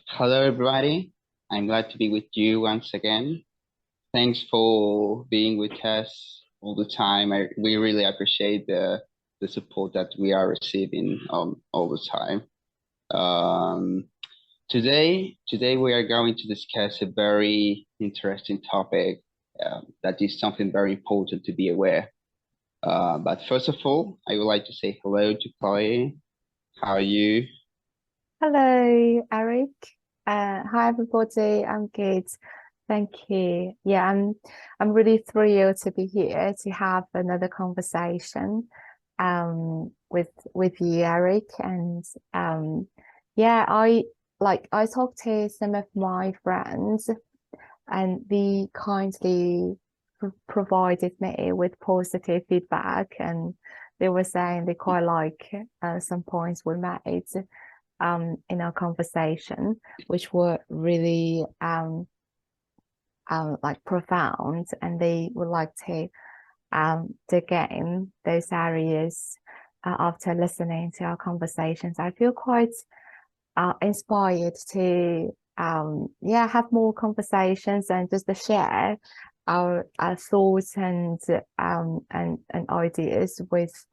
Hello, everybody. I'm glad to be with you once again. Thanks for being with us all the time. We really appreciate the support that we are receiving all the time. Um, today we are going to discuss a very interesting topic that is something very important to be aware. But first of all, I would like to say hello to Chloe. How are you? Hello, Eric. Hi everybody. I'm good. Thank you. I'm really thrilled to be here to have another conversation with you, Eric. And I talked to some of my friends and they kindly provided me with positive feedback, and they were saying they quite like some points we made in our conversation, which were really like profound, and they would like to dig in those areas after listening to our conversations. I feel quite inspired to have more conversations and just to share our thoughts and ideas with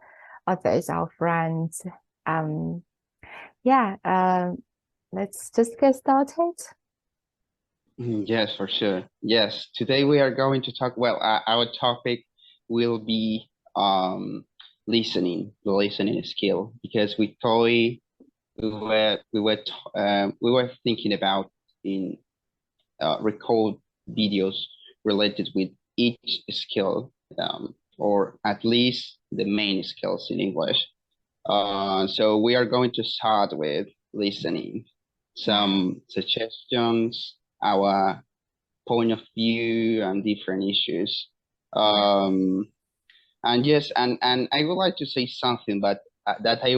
others, our friends. Um, yeah, let's just get started. Yes, for sure. Yes, today we are going to talk, our topic will be listening, the listening skill, because with Chloe, we were thinking about in record videos related with each skill, or at least the main skills in English. So we are going to start with listening, some suggestions, our point of view and different issues. Um, and yes, and I would like to say something, but that I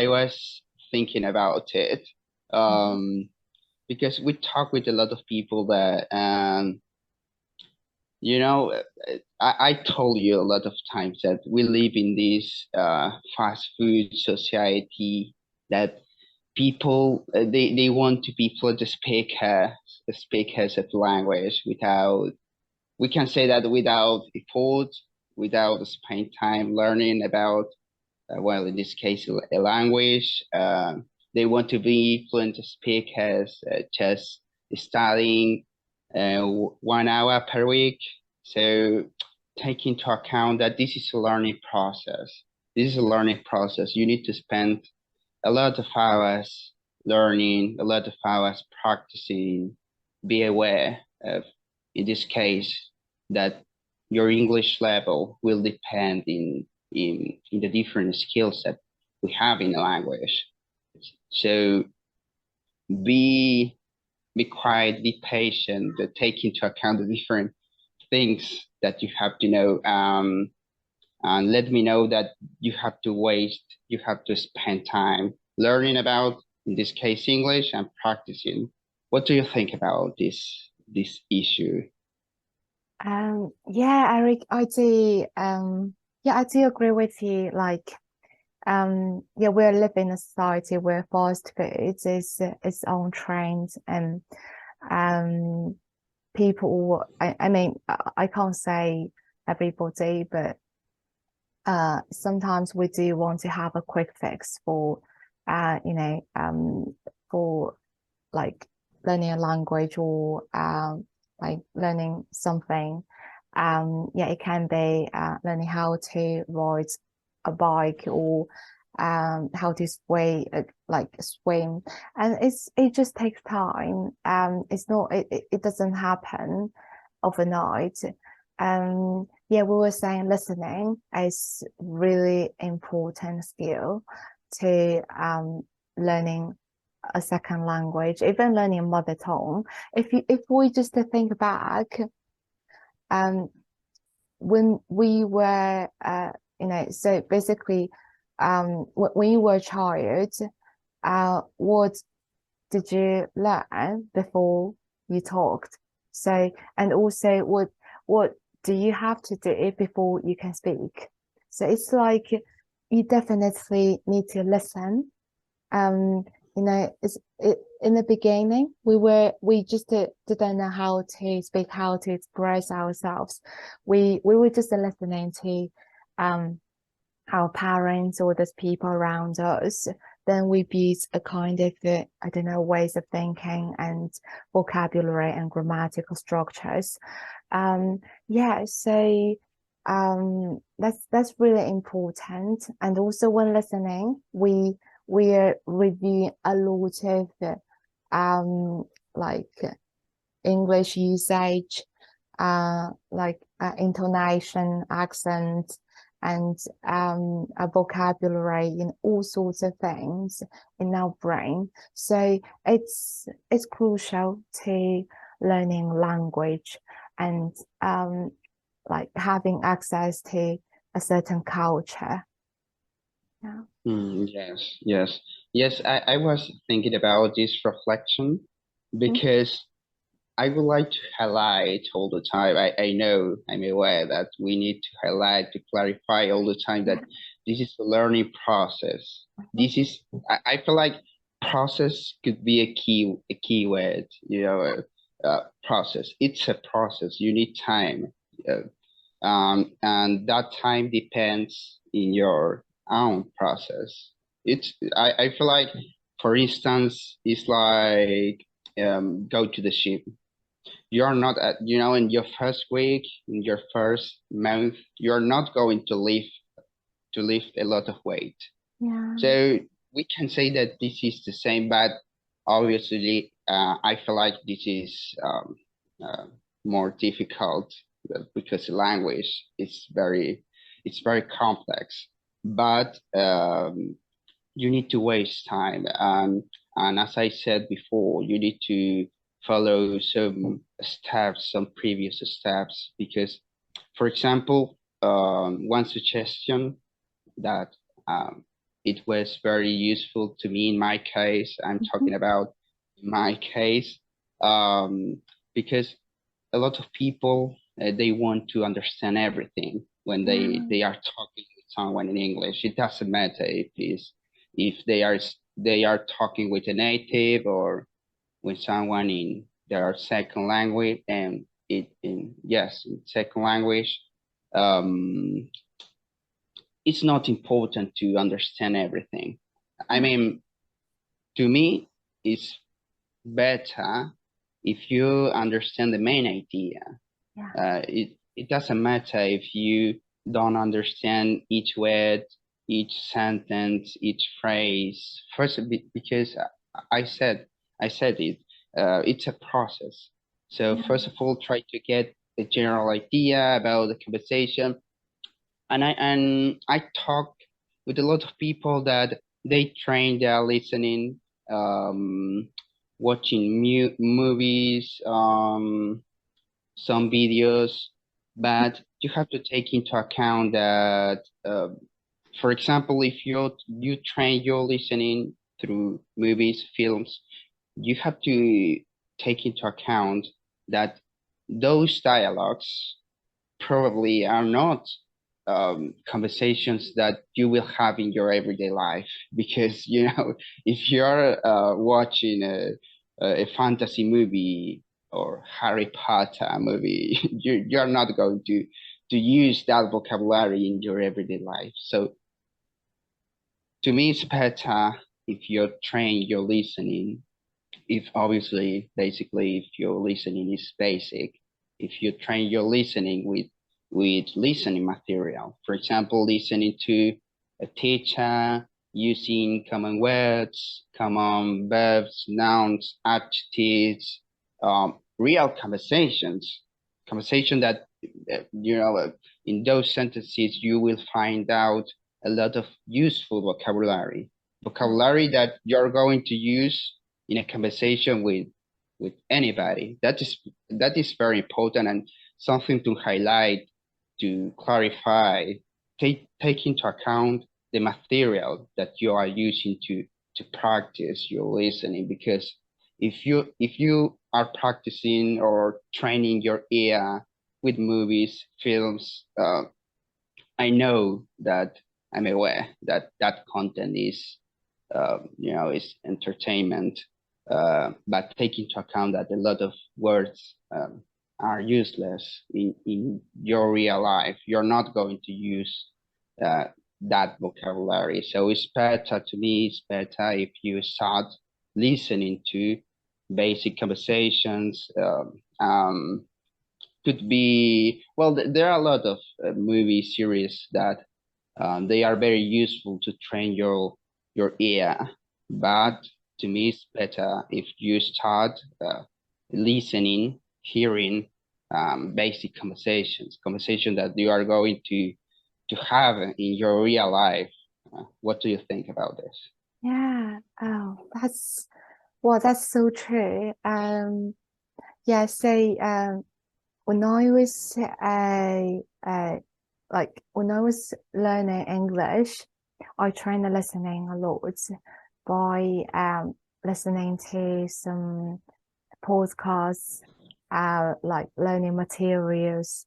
was thinking about it. Mhm. Because we talk with a lot of people that you know, I told you a lot of times that we live in this fast food society that people they want to be fluent speakers of language without we can say that without effort, without spending time learning about well, in this case a language. They want to be fluent speakers, just studying 1 hour per week. So take into account that this is a learning process. This is a learning process. You need to spend a lot of hours learning, a lot of hours practicing. Be aware of, in this case, that your English level will depend in the different skills that we have in the language. So be be quiet, be patient, take into account the different things that you have to know. And let me know that you have to spend time learning about, in this case, English and practicing. What do you think about this issue? Yeah, Eric, I do agree with you. We're living in a society where fast food is on trend, and um, I can't say everybody, but sometimes we do want to have a quick fix for, for like learning a language or like learning something. It can be learning how to ride a bike or how to swim, and it just takes time. It's not it doesn't happen overnight. We were saying listening is really important skill to learning a second language, even learning a mother tongue. If we just to think back, um, when we were, so basically, when you were a child, what did you learn before you talked? So, and also, what do you have to do before you can speak? So it's like you definitely need to listen. Um, you know, in the beginning we just didn't know how to speak, how to express ourselves. We were just listening to our parents or those people around us. Then we built a kind of I don't know, ways of thinking and vocabulary and grammatical structures. Yeah, so that's really important. And also when listening, we review a lot of like English usage, intonation, accent, and a vocabulary in all sorts of things in our brain. So it's crucial to learning language and like having access to a certain culture. Yeah. Yes, yes, yes. I was thinking about this reflection because I would like to highlight all the time. I know, I'm aware that we need to highlight, to clarify all the time that this is a learning process. This is, I feel like process could be a key word, process. It's a process. You need time. And that time depends in your own process. I feel like, for instance, it's like go to the gym. You're not at, in your first week, in your first month, you're not going to lift a lot of weight. Yeah. So we can say that this is the same, but obviously, I feel like this is more difficult because language is it's very complex. But you need to waste time, and as I said before, you need to follow some steps, some previous steps, because, for example, one suggestion that it was very useful to me in my case. I'm talking about my case, because a lot of people they want to understand everything when they are talking with someone in English. It doesn't matter if they are talking with a native or with someone in their second language, and in second language. Um, it's not important to understand everything. I mean, to me, it's better if you understand the main idea. Yeah. It doesn't matter if you don't understand each word, each sentence, each phrase. First, because I said it. It's a process. So first of all, try to get a general idea about the conversation, and I talk with a lot of people that they train their listening, um, watching movies, some videos, but you have to take into account that, for example, if you train your listening through movies, films, you have to take into account that those dialogues probably are not conversations that you will have in your everyday life, because if you're watching a fantasy movie or Harry Potter movie, you're not going to use that vocabulary in your everyday life. So to me, it's better if you train your listening, if obviously, basically, if your listening is basic, if you train your listening with listening material, for example, listening to a teacher, using common words, common verbs, nouns, adjectives, real conversation that, in those sentences, you will find out a lot of useful vocabulary that you're going to use in a conversation with anybody. That is very important and something to highlight, to clarify. Take into account the material that you are using to practice your listening, because if you are practicing or training your ear with movies, films, I know that I'm aware that that content is is entertainment, but take into account that a lot of words are useless in your real life. You're not going to use uh, that vocabulary. So it's better, to me, it's better if you start listening to basic conversations. Could be, well, there are a lot of movie series that they are very useful to train your ear, but to me it's better if you start listening, hearing basic conversation that you are going to have in your real life. What do you think about this? Yeah. Oh, that's so true. Yeah. So when I was like when I was learning English, I trained the listening a lot by listening to some podcasts, like learning materials